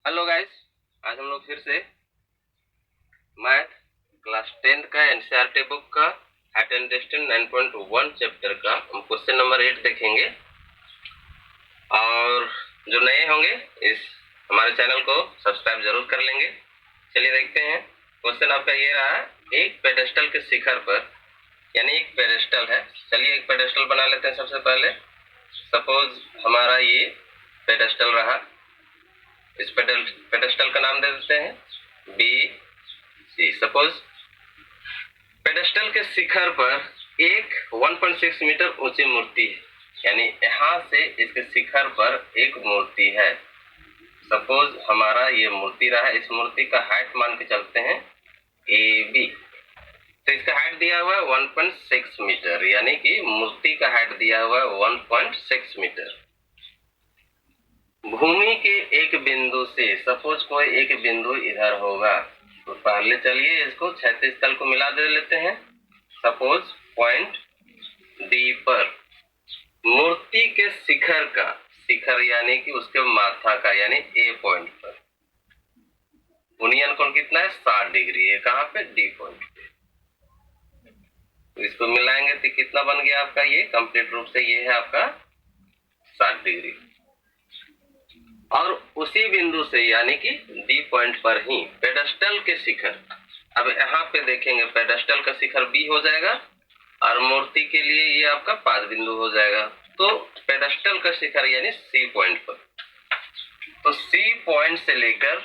Hello guys. आज हम लोग फिर से मैथ क्लास 10 का एनसीईआरटी बुक का हाइट एंड डिस्टेंस 9.1 चैप्टर का हम क्वेश्चन नंबर 8 देखेंगे। और जो नए होंगे इस हमारे चैनल को सब्सक्राइब जरूर कर लेंगे। चलिए देखते हैं। क्वेश्चन आपका ये रहा है, एक पेडेस्टल के शिखर पर, यानी एक पेडेस्टल है। चलिए एक पेडेस्टल बना लेते हैं। सबसे पहले सपोज हमारा ये पेडेस्टल रहा, इस पेडेस्टल का नाम दे देते हैं बी सी। सपोज पेडेस्टल के शिखर पर एक 1.6 मीटर ऊंची मूर्ति है, यानी यहाँ से इसके शिखर पर एक मूर्ति है। सपोज हमारा ये मूर्ति रहा, इस मूर्ति का हाइट मान के चलते हैं ए बी। तो इसका हाइट दिया हुआ है 1.6 मीटर, यानी कि मूर्ति का हाइट दिया हुआ है 1.6 मीटर। भूमि के एक बिंदु से, सपोज कोई एक बिंदु इधर होगा, तो पहले चलिए इसको क्षैतिज तल को मिला दे लेते हैं। सपोज पॉइंट डी पर मूर्ति के शिखर का, शिखर यानी कि उसके माथा का, यानी ए पॉइंट पर उन्नयन कोण कितना है 60 डिग्री है। कहाँ पे? डी पॉइंट पे। तो इसको मिलाएंगे तो कितना बन गया आपका? ये कंप्लीट रूप से ये है आपका 60 डिग्री। और उसी बिंदु से यानी कि डी पॉइंट पर ही पेडेस्टल के शिखर, अब यहाँ पे देखेंगे पेडेस्टल का शिखर बी हो जाएगा और मूर्ति के लिए ये आपका पाद बिंदु हो जाएगा। तो पेडेस्टल का शिखर यानी सी पॉइंट पर, तो सी पॉइंट से लेकर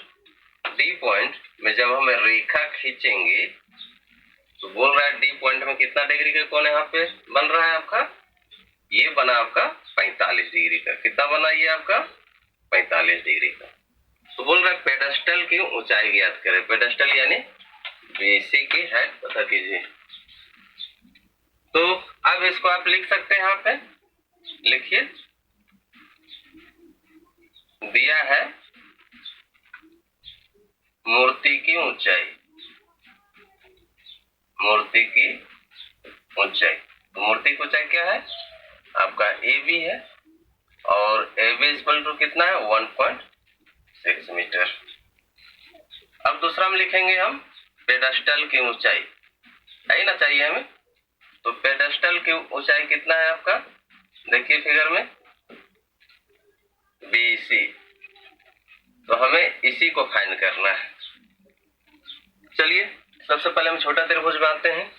डी पॉइंट में जब हम रेखा खींचेंगे तो बोल रहा है डी पॉइंट में कितना डिग्री का कोण यहाँ पे बन रहा है आपका? ये बना आपका 45 डिग्री का। कितना बना ये आपका? 45 डिग्री का। तो बोल रहा है पेडेस्टल की ऊंचाई ज्ञात करें। पेडेस्टल यानी बीसी की हाइट पता कीजिए। तो अब इसको आप लिख सकते हैं, यहाँ पे लिखिए, दिया है मूर्ति की ऊंचाई, मूर्ति की ऊंचाई। तो मूर्ति की ऊंचाई क्या है आपका? ए बी है, और ए बी इक्वल टू कितना है? 1.6 मीटर। अब दूसरा में लिखेंगे हम पेडेस्टल की ऊंचाई, है ना, चाहिए हमें। तो पेडेस्टल की ऊंचाई कितना है आपका? देखिए फिगर में बीसी। तो हमें इसी को फाइंड करना है। चलिए सबसे पहले हम छोटा त्रिभुज बनाते हैं।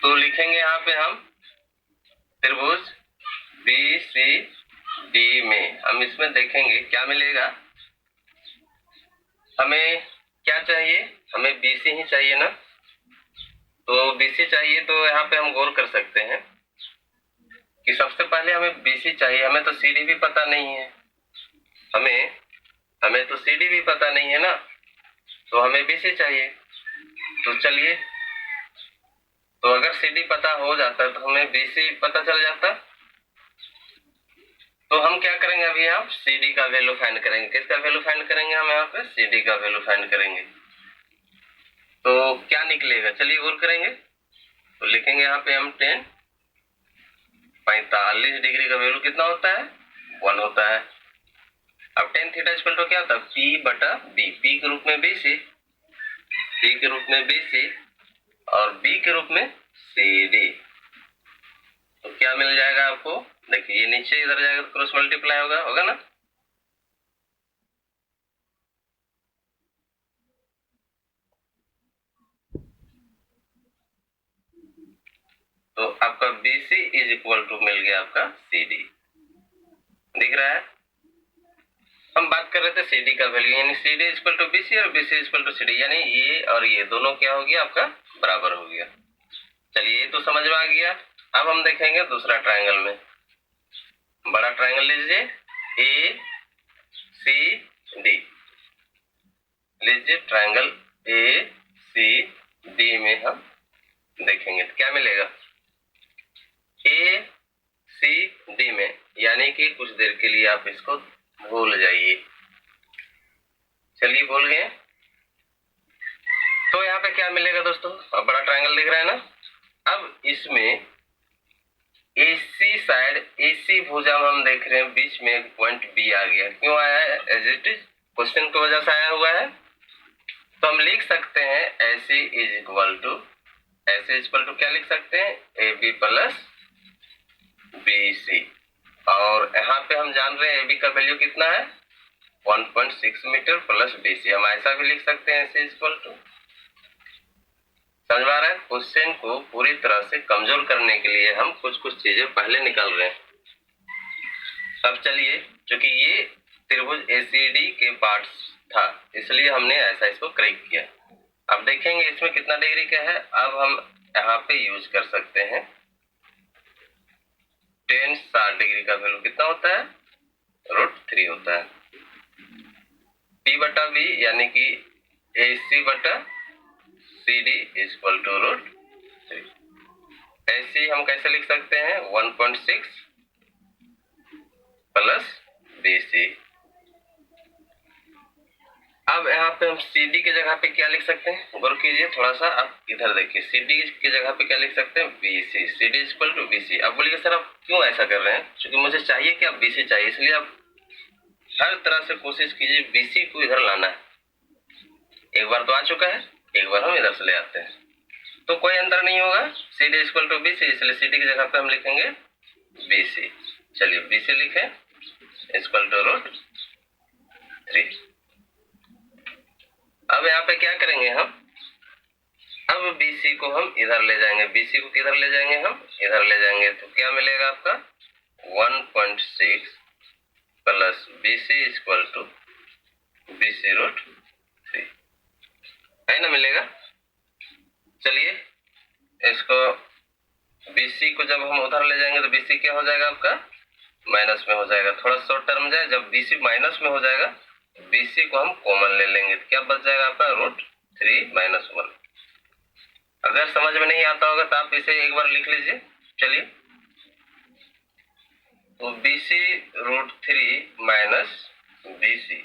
तो लिखेंगे यहाँ पे हम त्रिभुज बी सी डी में, हम इसमें देखेंगे क्या मिलेगा। हमें क्या चाहिए? हमें बीसी ही चाहिए ना। तो बीसी चाहिए तो यहाँ पे हम गौर कर सकते हैं कि सबसे पहले हमें बीसी चाहिए। हमें तो सीडी भी पता नहीं है, हमें तो सीडी भी पता नहीं है ना, तो हमें बीसी चाहिए। तो चलिए, तो अगर सीडी पता हो जाता तो हमें बीसी पता चल जाता। तो हम क्या करेंगे, अभी आप सीडी का वैल्यू फाइंड करेंगे। किसका वैल्यू फाइंड करेंगे? हम यहाँ पे सीडी का वैल्यू फाइंड करेंगे। तो क्या निकलेगा? चलिए गौर करेंगे। तो लिखेंगे यहाँ पे हम 10, 45 डिग्री का वैल्यू कितना होता है? 1 होता है। अब टेन थीटा इक्वल टू क्या होता है? पी बटा बी। पी के रूप में बीसी, पी के रूप में बीसी और बी के रूप में सी डी। तो क्या मिल जाएगा आपको? देखिए ये नीचे इधर जाएगा तो क्रॉस मल्टीप्लाई होगा ना। तो आपका बीसी इज इक्वल टू मिल गया आपका सी डी। दिख रहा है? हम बात कर रहे थे सी डी का वैल्यू, यानी C D equal to BC और BC equal to C D, यानी ये और ये दोनों क्या हो गया आपका? बराबर हो गया। चलिए ये तो समझ में आ गया। अब हम देखेंगे दूसरा ट्रायंगल में। बड़ा ट्रायंगल लीजिए ए सी डी, लीजिए ट्रायंगल ए सी डी में हम देखेंगे तो क्या मिलेगा। ए सी डी में, यानी कि कुछ देर के लिए आप इसको भूल जाइए। चलिए भूल गए। तो यहाँ पे क्या मिलेगा दोस्तों? अब बड़ा ट्रायंगल दिख रहा है ना। अब इसमें AC साइड, AC भुजा हम देख रहे हैं, बीच में एक पॉइंट B आ गया। क्यों आया है? एज इट इज क्वेश्चन की वजह से आया हुआ है। तो हम लिख सकते हैं AC इज इक्वल टू, ऐसे इक्वल टू क्या लिख सकते हैं? AB plus BC। और यहाँ पे हम जान रहे हैं AB का वैल्यू कितना है? 1.6 मीटर प्लस BC। हम ऐसा भी लिख सकते हैं ऐसे इक्वल टू। समझ में आ रहा है? क्वेश्चन को पूरी तरह से कमजोर करने के लिए हम कुछ कुछ चीजें पहले निकाल रहे हैं। अब चलिए, क्योंकि ये त्रिभुज ACD के पार्ट्स था, इसलिए हमने ऐसा इसको करेक्ट किया। अब देखेंगे इसमें कितना डिग्री का है। अब हम यहाँ पे यूज कर सकते हैं tan 60 डिग्री का वैल्यू कितना होता है? √3 होता है। P बटा B यानी कि AC बटा CD इक्वल टू √3। AC हम कैसे लिख सकते हैं? 1.6 प्लस BC। अब यहाँ पे हम CD की जगह पे क्या लिख सकते हैं? गौर कीजिए थोड़ा सा, आप इधर देखिए। CD की जगह पे क्या लिख सकते हैं? BC। CD equal to BC। अब बोलिए सर आप क्यों ऐसा कर रहे हैं? क्योंकि मुझे चाहिए कि आप BC चाहिए, इसलिए आप हर तरह से कोशिश कीजिए BC को इधर लाना है। एक बार तो आ चुका है, एक बार हम इधर से ले आते हैं तो कोई अंतर नहीं होगा। CD इक्वल टू BC, इसलिए CD की जगह पे हम लिखेंगे BC। चलिए BC लिखे इक्वल टू √3। अब यहाँ पे क्या करेंगे हम? अब BC को हम इधर ले जाएंगे। BC को किधर ले जाएंगे? हम इधर ले जाएंगे। तो क्या मिलेगा आपका? 1.6 plus BC equal to BC √3 है ना, मिलेगा। चलिए इसको BC को जब हम उधर ले जाएंगे तो BC क्या हो जाएगा आपका? माइनस में हो जाएगा। थोड़ा शॉर्ट टर्म जाए, जब BC माइनस में हो जाएगा BC को हम कॉमन ले लेंगे तो क्या बच जाएगा आपका? √3 - 1। अगर समझ में नहीं आता होगा तो आप इसे एक बार लिख लीजिए। चलिए, तो BC √3 - BC,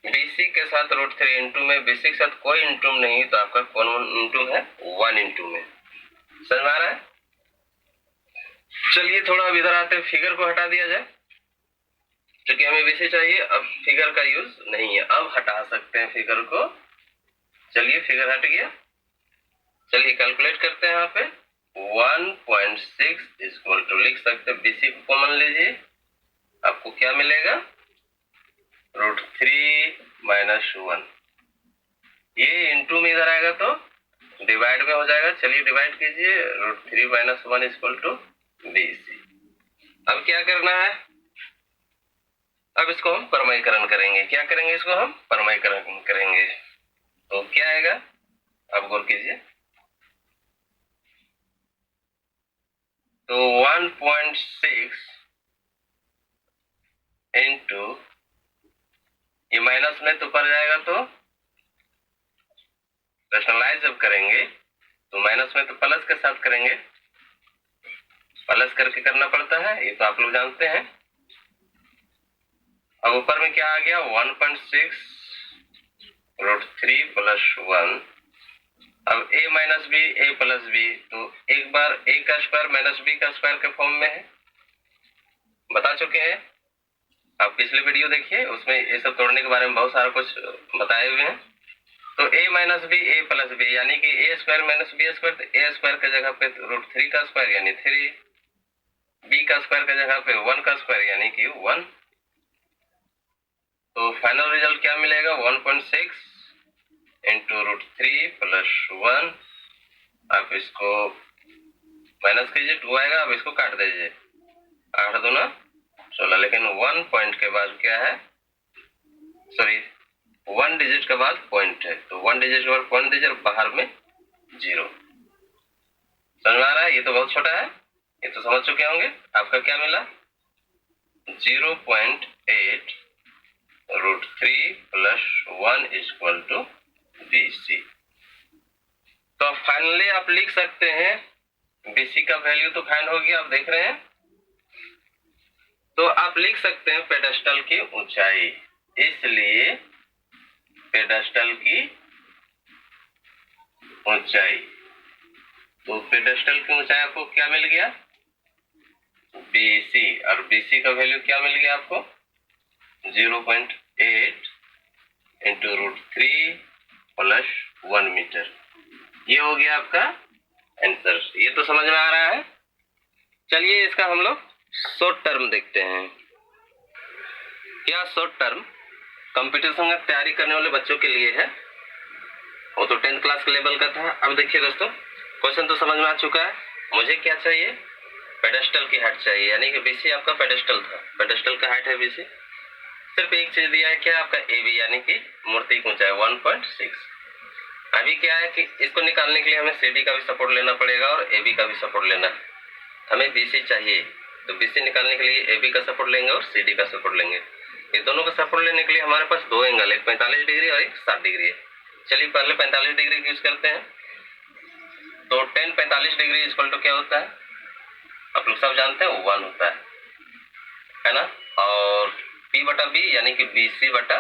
BC के साथ √3 इंटू में BC के साथ कोई इंटू नहीं, तो आपका कौन इंटू है? 1 इंटू में। समझ में आ रहा है? चलिए थोड़ा अब इधर आते हैं, फिगर को हटा दिया जाए क्योंकि हमें BC चाहिए। अब फिगर का यूज नहीं है, अब हटा सकते हैं फिगर को। चलिए फिगर हट गया। चलिए कैलकुलेट करते हैं। यहाँ पे 1.6 इक्वल टू लिख सकते हैं, BC को कॉमन लीजिए, आपको क्या मिलेगा? √3 - 1। ये इंटू में इधर आएगा तो डिवाइड में हो जाएगा। चलिए डिवाइड कीजिए, √3 - 1 इक्वल टू BC। अब क्या करना है? अब इसको हम परमयीकरण करेंगे। क्या करेंगे? इसको हम परमयीकरण करेंगे। तो क्या आएगा? अब गौर कीजिए, तो 1.6 इंटू, ये माइनस में तो पड़ जाएगा, तो रैशनलाइज जब करेंगे तो माइनस में तो प्लस के साथ करेंगे, प्लस करके करना पड़ता है, ये तो आप लोग जानते हैं। अब ऊपर में क्या आ गया? 1.6 √3 + 1। अब a - b, a + b, तो एक बार a का स्क्वायर - b का स्क्वायर के फॉर्म में है, बता चुके हैं। आप पिछले वीडियो देखिए, उसमें ये सब तोड़ने के बारे में बहुत सारा कुछ बताए हुए हैं। तो a - b, a + b यानी कि a स्क्वायर - b स्क्वायर, तो a स्क्वायर की जगह पे √3 का स्क्वायर यानी 3, b का स्क्वायर की जगह पे 1 का स्क्वायर यानी कि 1। तो फाइनल रिजल्ट क्या मिलेगा? 1.6 इंटू √3 + 1। आप इसको माइनस कीजिए, 2 आएगा। अब इसको काट दीजिए, 8 दूना 16। लेकिन 1 पॉइंट के बाद क्या है? सॉरी, 1 डिजिट के बाद पॉइंट है, तो 1 डिजिट के बाद पॉइंट दीजिए, बाहर में 0। समझ में आ रहा है? ये तो बहुत छोटा है, ये तो समझ चुके होंगे। आपका क्या मिला? 0.8 √3 + 1 इक्वल टू BC। तो फाइनली आप लिख सकते हैं, BC का वैल्यू तो फाइन हो गया, आप देख रहे हैं। तो आप लिख सकते हैं पेडेस्टल की ऊंचाई, इसलिए पेडेस्टल की ऊंचाई, तो पेडेस्टल की ऊंचाई आपको क्या मिल गया? BC, और BC का वैल्यू क्या मिल गया आपको 0.8 इंटू √3 प्लस 1 मीटर। ये हो गया आपका आंसर। ये तो समझ में आ रहा है। चलिए इसका हम लोग शॉर्ट टर्म देखते हैं। क्या शॉर्ट टर्म कंपटीशन का तैयारी करने वाले बच्चों के लिए है, वो तो 10th क्लास के लेवल का था। अब देखिए दोस्तों, क्वेश्चन तो समझ में आ चुका है। मुझे क्या चाहिए, पेडेस्टल की हाइट चाहिए, यानी कि BC आपका पेडेस्टल था, पेडेस्टल का हाइट है BC। सिर्फ एक चीज दिया है क्या, आपका AB यानी कि मूर्ति की ऊंचाई 1.6। अभी क्या है कि इसको निकालने के लिए हमें CD का भी सपोर्ट लेना पड़ेगा और AB का भी सपोर्ट लेना है। हमें BC चाहिए, तो BC निकालने के लिए AB का सपोर्ट लेंगे और CD का सपोर्ट लेंगे। ये दोनों का सपोर्ट लेने के लिए हमारे पास दो एंगल, एक 45 डिग्री और एक 60 डिग्री है। चलिए पहले 45 डिग्री यूज करते हैं। तो 10 45 डिग्री इक्वल टू क्या होता है, आप लोग सब जानते हैं, 1 होता है ना। और P/B यानी कि BC बटा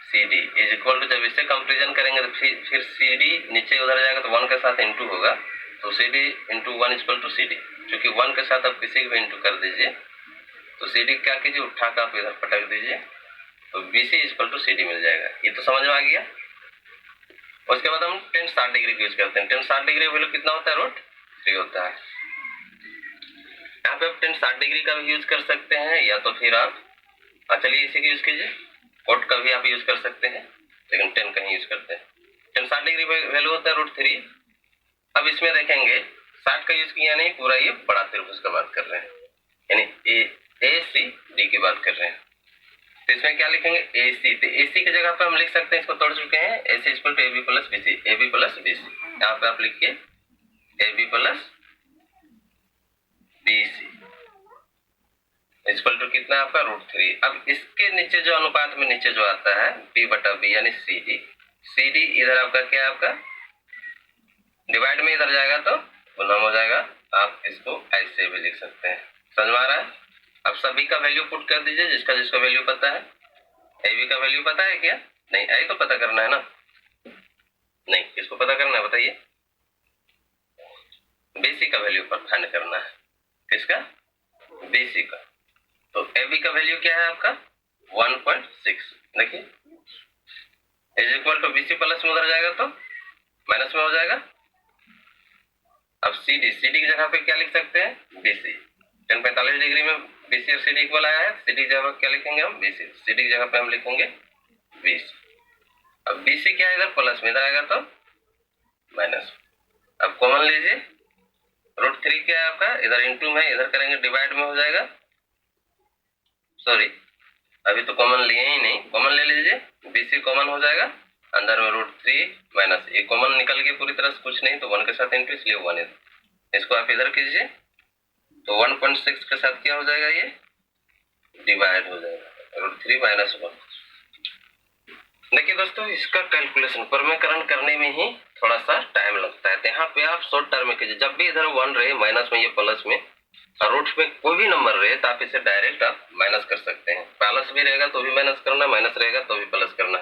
CD इज इक्वल टू, जब इससे कंपेरिजन करेंगे तो फिर CD नीचे उधर जाएगा तो 1 के साथ इंटू होगा, तो CD into 1 equal to CD। क्योंकि 1 के साथ आप किसी भी इंटू कर दीजिए तो CD क्या कीजिए, उठा कर आप इधर पटक दीजिए, तो BC इक्वल टू CD मिल जाएगा। ये तो समझ में आ गया। उसके बाद हम 10 60 डिग्री यूज करते हैं। 10 60 डिग्री वैल्यू कितना होता है, √3 होता है। यहाँ पे आप 10 60 डिग्री का भी यूज कर सकते हैं, या तो फिर आप चलिए इसी का यूज कीजिए, कोट का भी आप यूज कर सकते हैं, लेकिन 10 का ही यूज करते हैं। 10 60 डिग्री वैल्यू होता है √3। अब इसमें देखेंगे 60 का यूज किया नहीं, पूरा ये बड़ा त्रिभुज का बात कर रहे हैं, यानी ACD की बात कर रहे हैं। तो इसमें क्या लिखेंगे, AC। तो AC की जगह पे हम लिख सकते हैं, इसको तोड़ चुके हैं, AC equal to AB plus BC, AB plus BC। यहाँ पे आप लिखिए AB plus BC equal to कितना आपका √3। अब इसके नीचे जो अनुपात में नीचे जो आता है P/B यानी CD इधर आपका क्या है, आपका डिवाइड में इधर जाएगा तो गुणन हो जाएगा। आप इसको ऐसे भी लिख सकते हैं, समझ में आ रहा है। अब सभी का वैल्यू पुट कर दीजिए, जिसका जिसका वैल्यू पता है। AB का वैल्यू पता है क्या, नहीं, आई तो पता करना है ना, नहीं, किसको पता करना है बताइए, BC का वैल्यू पर फाइंड करना है, किसका, BC का। तो AB का वैल्यू क्या है आपका 1.6। देखिए is equal to BC plus में उधर जाएगा तो माइनस में हो जाएगा। अब CD की जगह पे क्या लिख सकते हैं, BC। 10 45 डिग्री में BC और CD इक्वल आया है, CD की जगह क्या लिखेंगे हम, BC। CD की जगह पे हम लिखेंगे BC। अब BC क्या है, इधर प्लस में, इधर आएगा तो माइनस। अब कॉमन लीजिए, √3 क्या है आपका, इधर इंटू में, इधर करेंगे डिवाइड में हो जाएगा। सॉरी, अभी तो कॉमन लिए ही नहीं, कॉमन ले लीजिए, BC कॉमन हो जाएगा, अंदर में √3 माइनस, ये कॉमन निकल गया पूरी तरह से, कुछ नहीं, तो 1 के साथ इंटू, इसलिए 1 इसको आप इधर कीजिए, तो 1.6 के साथ क्या हो जाएगा, ये डिवाइड हो जाएगा, √3 माइनस 1। देखिए दोस्तों, इसका कैलकुलेशन परमेकरण करने में ही थोड़ा सा टाइम लगता है, तो यहाँ पे आप शॉर्ट टर्म में कीजिए। जब भी इधर 1 रहे माइनस में, ये प्लस में, और रूट में कोई भी नंबर रहे तो आप इसे डायरेक्ट आप माइनस कर सकते हैं। प्लस भी रहेगा तो भी माइनस करना, माइनस रहेगा तो भी प्लस करना।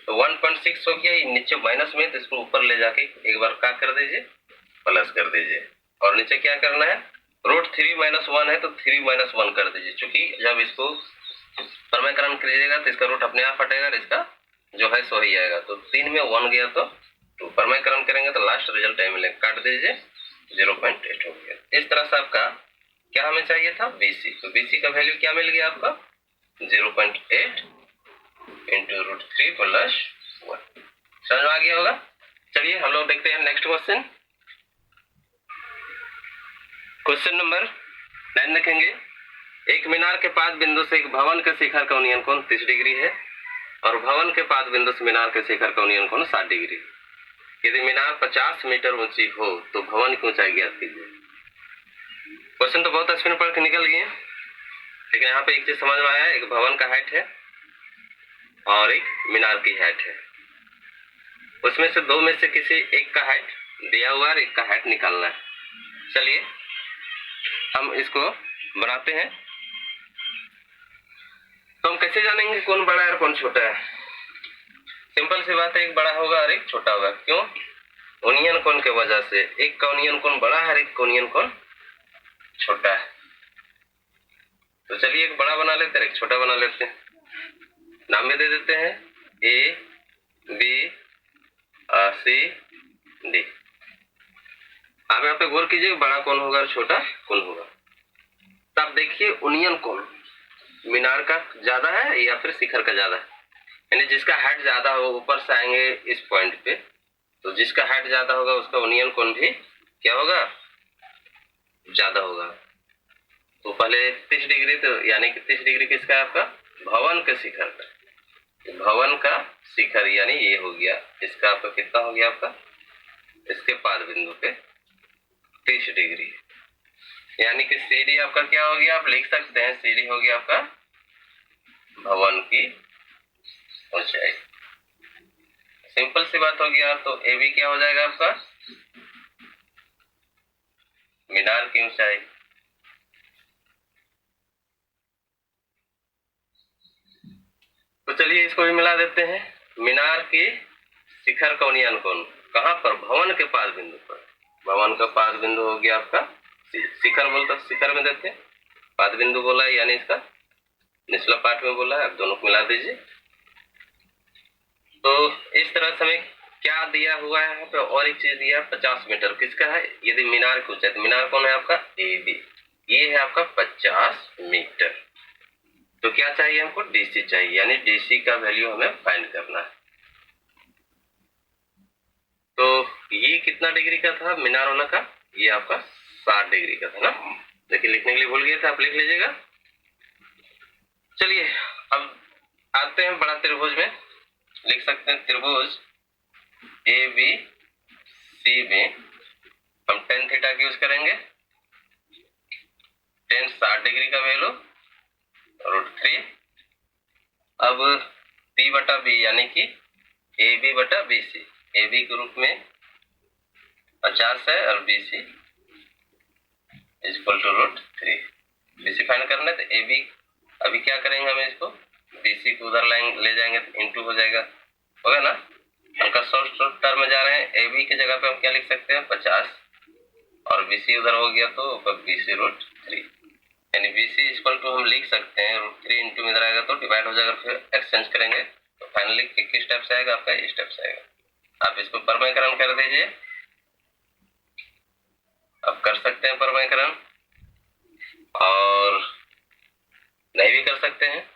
तो 1.6 हो गया, नीचे माइनस में, तो इसको ऊपर ले जाके एक बार क्या कर दीजिए, प्लस कर दीजिए। और नीचे क्या करना है, √3 माइनस 1 है तो 3 माइनस 1 कर दीजिए, क्योंकि जब इसको परमेकरण कीजिएगा तो इसका रूट अपने आप हटेगा, इसका जो है सो ही आएगा। तो 3 में 1 गया तो 2, परमेकरण करेंगे तो लास्ट रिजल्ट टाइम मिलेगा, काट दीजिए, 0.8 हो गया। इस तरह से आपका क्या हमें चाहिए था, BC। तो BC का वैल्यू क्या मिल गया आपका 0.8 इंटू √3 प्लस 1। समझ में आ गया होगा। चलिए हम लोग देखते हैं नेक्स्ट क्वेश्चन। क्वेश्चन नंबर 9 देखेंगे। एक मीनार के पाद बिंदु से एक भवन के शिखर का उन्नयन कोण 30 डिग्री है और भवन के पाद बिंदु से मीनार के शिखर का उन्नयन कोण 60 डिग्री। यदि मीनार 50 मीटर ऊंची हो तो भवन की ऊंचाई ज्ञात कीजिए। क्वेश्चन तो बहुत स्क्रीन पढ़ के निकल गए, लेकिन यहाँ पे एक चीज समझ में आया, एक भवन का हाइट है और एक मीनार की हाइट है। उसमें से दो में से किसी एक का हाइट दिया हुआ है, एक का हाइट निकालना है। चलिए हम इसको बनाते हैं। तो हम कैसे जानेंगे कौन बड़ा है और कौन छोटा है? सिंपल सी बात है, एक बड़ा होगा और एक छोटा होगा। क्यों? उन्नयन कोण के वजह से, एक का उन्नयन कोण बड़ा है और एक का उन्नयन कोण छोटा है। तो चलिए एक बड़ा बना लेते हैं, एक छोटा बना लेते हैं। नाम में दे देते हैं ए बी सी डी। आप यहाँ पे गौर कीजिए बड़ा कौन होगा और छोटा कौन होगा। तो आप देखिए ओनियन कौन मीनार का ज्यादा है या फिर शिखर का ज्यादा है, यानी जिसका हाइट ज्यादा हो ऊपर से आएंगे इस पॉइंट पे, तो जिसका हाइट ज्यादा होगा उसका ओनियन कौन भी क्या होगा, ज्यादा होगा। तो पहले 30 डिग्री, तो यानी कि 30 डिग्री किसका है आपका, भवन के शिखर का। भवन का शिखर यानी ये हो गया, इसका आपका कितना हो गया आपका, इसके पाद बिंदु पे 30 डिग्री, यानी कि सीडी आपका क्या हो गया, आप लिख सकते हैं सीडी हो गया आपका भवन की ऊंचाई। सिंपल सी बात हो गया। तो ए बी क्या हो जाएगा आपका, मीनार की ऊंचाई। तो चलिए इसको भी मिला देते हैं। मीनार की शिखर का ओनियन कोण कहां पर, भवन के पाद बिंदु पर। भवन का पाद बिंदु हो गया आपका, शिखर बोलता शिखर में देते हैं, पाद बिंदु बोला है यानी इसका निचला पार्ट में बोला है, आप दोनों को मिला दीजिए। तो इस तरह से हमें क्या दिया हुआ है यहाँ पे, और एक चीज दिया 50 मीटर, किसका है, यदि मीनार की ऊंचाई, तो मीनार कौन है आपका ए बी, ये है आपका 50 मीटर। तो क्या चाहिए हमको, डीसी चाहिए, यानी डीसी का वैल्यू हमें फाइंड करना है। तो ये कितना डिग्री का था मीनार वाला का, ये आपका 60 डिग्री का था ना। देखिए लिखने के लिए भूल गए थे, आप लिख लीजिएगा। चलिए अब आते हैं बड़ा त्रिभुज में। लिख सकते हैं त्रिभुज ए बी सी में हम tan थीटा की यूज करेंगे। tan 60 डिग्री का वैल्यू √3। अब P बटा बी यानी कि ए बी बटा बी सी, ए बी के रूप में 50 है और B C equal to √3। B C find करना है तो ए बी, अभी क्या करेंगे हम इसको बी सी को उधर ले जाएंगे तो इंटू हो जाएगा, होगा ना। हल्का शॉर्ट टर्म में जा रहे हैं, ए बी की जगह पे हम क्या लिख सकते हैं 50 और बी सी उधर हो गया तो बी सी √3, यानी बी सी इक्वल टू हम लिख सकते हैं √3 इंटू में इधर आएगा तो डिवाइड हो जाएगा, फिर एक्सचेंज करेंगे तो फाइनली किस स्टेप से आएगा आपका, इस स्टेप से आएगा। आप इसको परमयकरण कर दीजिए, अब कर सकते हैं परमयकरण और नहीं भी कर सकते हैं।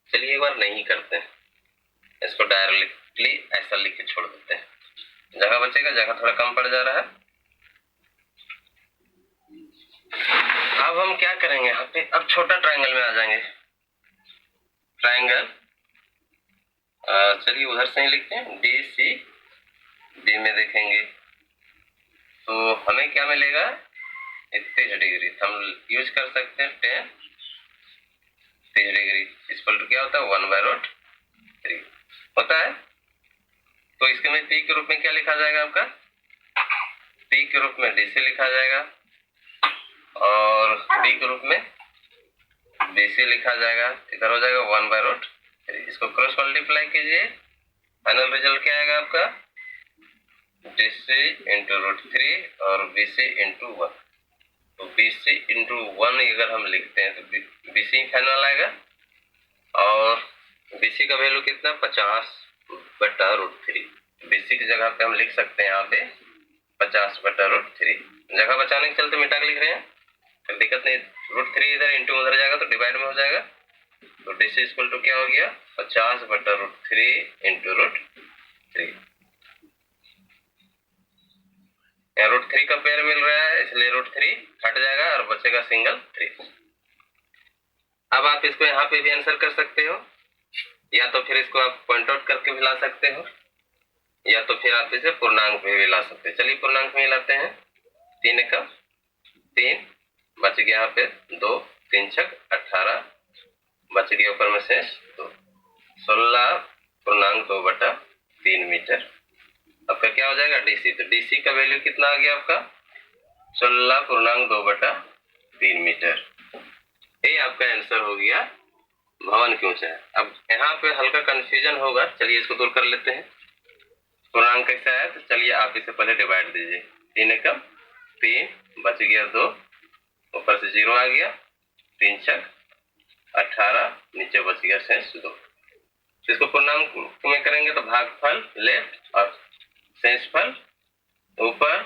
चलिए एक बार नहीं करते हैं, इसको डायरेक्टली ऐसा लिख के छोड़ देते हैं, जगह बचेगा, जगह थोड़ा कम पड़ जा रहा है। अब हम क्या करेंगे यहाँ पे, अब छोटा ट्रायंगल में आ जाएंगे। ट्रायंगल चलिए उधर से ही लिखते हैं, डी सी बी में देखेंगे तो हमें क्या मिलेगा 30 डिग्री। हम यूज कर सकते हैं tan 30 डिग्री इक्वल टू क्या होता है 1/√3 होता है। तो इसके में पी के रूप में क्या लिखा जाएगा आपका, पी के रूप में डीसी लिखा जाएगा और बी के रूप में बीसी लिखा जाएगा, इधर हो जाएगा 1/√3। इसको क्रॉस मल्टीप्लाई कीजिए, फाइनल रिजल्ट क्या आएगा आपका डीसी इंटू √3 और बीसी इंटू 1। तो बीसी इंटू 1 अगर हम लिखते हैं तो बीसी फाइनल आएगा और बीसी का वैल्यू कितना 50/√3। बीसी की जगह पे हम लिख सकते हैं यहाँ पे 50/√3, जगह बचाने के चलते मिटा के लिख रहे हैं, तो दिक्कत नहीं। √3 इधर इंटू उधर जाएगा तो डिवाइड में हो जाएगा, तो डीसी इक्वल टू क्या हो गया 50/√3 इंटू √3। यहाँ √3 का पेयर मिल रहा है इसलिए √3 हट जाएगा और बचेगा सिंगल 3। अब आप इसको यहाँ पे भी आंसर कर सकते हो, या तो फिर इसको आप पॉइंट आउट करके भी ला सकते हो, या तो फिर आप इसे पूर्णांक में भी ला सकते हैं। चलिए पूर्णांक में लाते हैं, 3 का 3 बच गया यहाँ पे 2, 3 छक 18 बच गया ऊपर में शेष 2, 16.2/3 मीटर। आपका क्या हो जाएगा डीसी, तो डीसी का वैल्यू कितना आ गया आपका 16.2/3 मीटर। ये आपका आंसर हो गया भवन की ऊंचाई। अब यहाँ पे हल्का कंफ्यूजन होगा, चलिए इसको दूर कर लेते हैं। पूर्णांक कैसा है, तो चलिए आप इसे पहले डिवाइड दीजिए, 3 का 3 बच गया 2 ऊपर से 0 आ गया, 3 छक 18, नीचे बच गया शेष 2। इसको पूर्णांक में करेंगे तो भागफल लेफ्ट और शेषफल ऊपर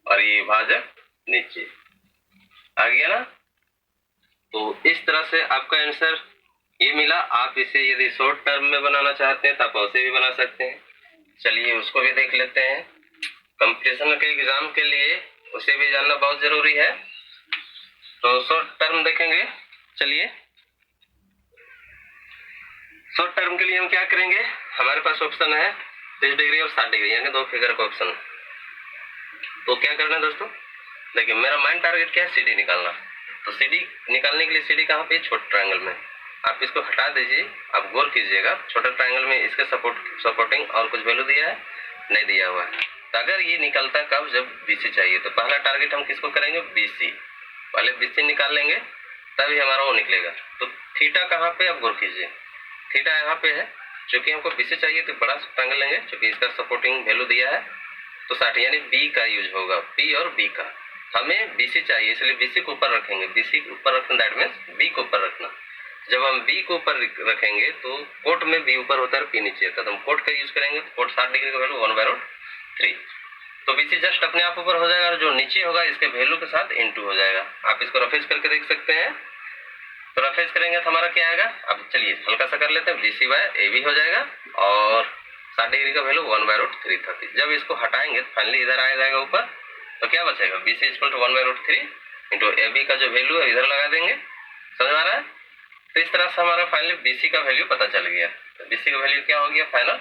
और ये भाजक नीचे आ गया ना। तो इस तरह से आपका आंसर ये मिला। आप इसे यदि शॉर्ट टर्म में बनाना चाहते हैं तो आप उसे भी बना सकते हैं। चलिए उसको भी देख लेते हैं। कंपटीशन के एग्जाम के लिए उसे भी जानना बहुत जरूरी है। तो शॉर्ट टर्म देखेंगे। चलिए शॉर्ट टर्म के लिए हम क्या करेंगे, हमारे पास ऑप्शन है 30 डिग्री और 60 डिग्री, यानी 2 फिगर का ऑप्शन। तो क्या करना है दोस्तों, देखिए मेरा माइंड टारगेट क्या है, सीडी निकालना। तो सीडी निकालने के लिए सीडी कहाँ पे, छोटे ट्रायंगल में। आप इसको हटा दीजिए, आप गौर कीजिएगा छोटे ट्रायंगल में इसके सपोर्टिंग और कुछ वैल्यू दिया है, नहीं दिया हुआ है। तो अगर ये निकलता कब, जब बीसी चाहिए, तो पहला टारगेट हम किसको करेंगे, बीसी। पहले बीसी निकाल लेंगे तभी हमारा वो निकलेगा। तो थीटा कहाँ पे, आप गौर कीजिए, थीटा यहाँ पे है। चूंकि हमको बीसी चाहिए तो बड़ा ट्रायंगल लेंगे, चूंकि इसका सपोर्टिंग वैल्यू दिया है तो 60, यानी बी का यूज होगा, पी और बी का। हमें बीसी चाहिए इसलिए बीसी को ऊपर रखेंगे, बीसी को ऊपर रखना दैट मीन्स बी को ऊपर रखना। जब हम बी को ऊपर रखेंगे तो कोट में बी ऊपर होता है, पी नीचे होता है, तो हम कोट का यूज करेंगे। तो कोट 60 डिग्री का वैल्यू 1/√3। तो बीसी जस्ट अपने आप ऊपर हो जाएगा और जो नीचे होगा इसके वैल्यू के साथ इनटू हो जाएगा। आप इसको रफेज करके देख सकते हैं। तो रफेज करेंगे तो हमारा क्या आएगा, अब चलिए हल्का सा कर लेते हैं, बीसी बाय ए बी हो जाएगा और 60 डिग्री का वैल्यू 1/√3 था। जब इसको हटाएंगे तो फाइनली इधर आ जाएगा ऊपर, तो क्या बचेगा, BC equal to 1/√3 into A B का जो वैल्यू है इधर लगा देंगे। समझ आ रहा है। तो इस तरह से हमारा फाइनली बीसी का वैल्यू पता चल गया। तो बीसी का वैल्यू क्या हो गया फाइनल,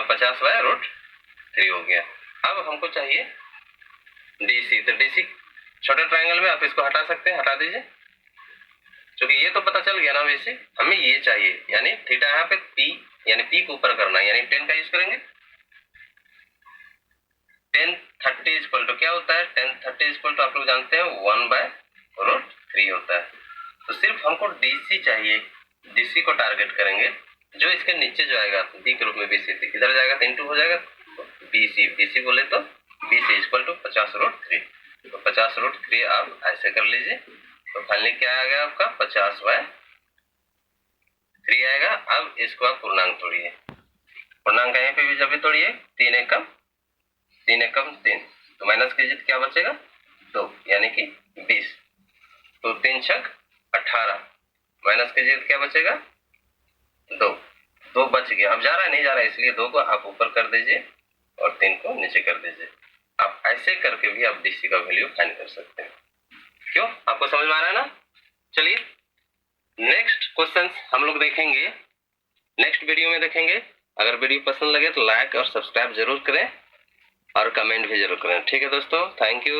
50/√3 हो गया। अब हमको चाहिए डीसी। तो डीसी छोटे ट्रायंगल में आप इसको हटा सकते हैं, हटा दीजिए, क्योंकि ये तो पता चल गया ना बीसी। हमें ये चाहिए, यानी थीटा यहाँ पे पी, यानी पी को ऊपर करना है, यानी 10 का यूज करेंगे। 10 30 इक्वल टू क्या होता है, 10 30 इक्वल टू आप लोग जानते हैं 1/√3 होता है। तो सिर्फ हमको डीसी चाहिए, डीसी को टारगेट करेंगे। जो इसके नीचे जो आएगा बी के रूप में बीसी इधर जाएगा तो इंटू हो जाएगा बीसी, बीसी बोले तो बीसी इक्वल टू 50/√3। तो 50/√3 आप ऐसे कर लीजिए। तो फाइनली क्या आ गया आपका 50/3 आएगा। अब इसको आप पूर्णांक तोड़िए, पूर्णांक यहीं पे भी जब भी तोड़िए, 3 एकम 3, तो माइनस कीजिए तो क्या बचेगा 2, यानी कि 20। तो 3 छक 18, माइनस कीजिए तो क्या बचेगा 2 बच गया। अब जा रहा है नहीं जा रहा है, इसलिए 2 को आप ऊपर कर दीजिए और 3 को नीचे कर दीजिए। आप ऐसे करके भी आप डीसी का वैल्यू फाइंड कर सकते हैं। क्यों, आपको समझ में आ रहा है ना। चलिए नेक्स्ट क्वेश्चंस हम लोग देखेंगे, नेक्स्ट वीडियो में देखेंगे। अगर वीडियो पसंद लगे तो लाइक और सब्सक्राइब जरूर करें और कमेंट भी जरूर करें। ठीक है दोस्तों, थैंक यू।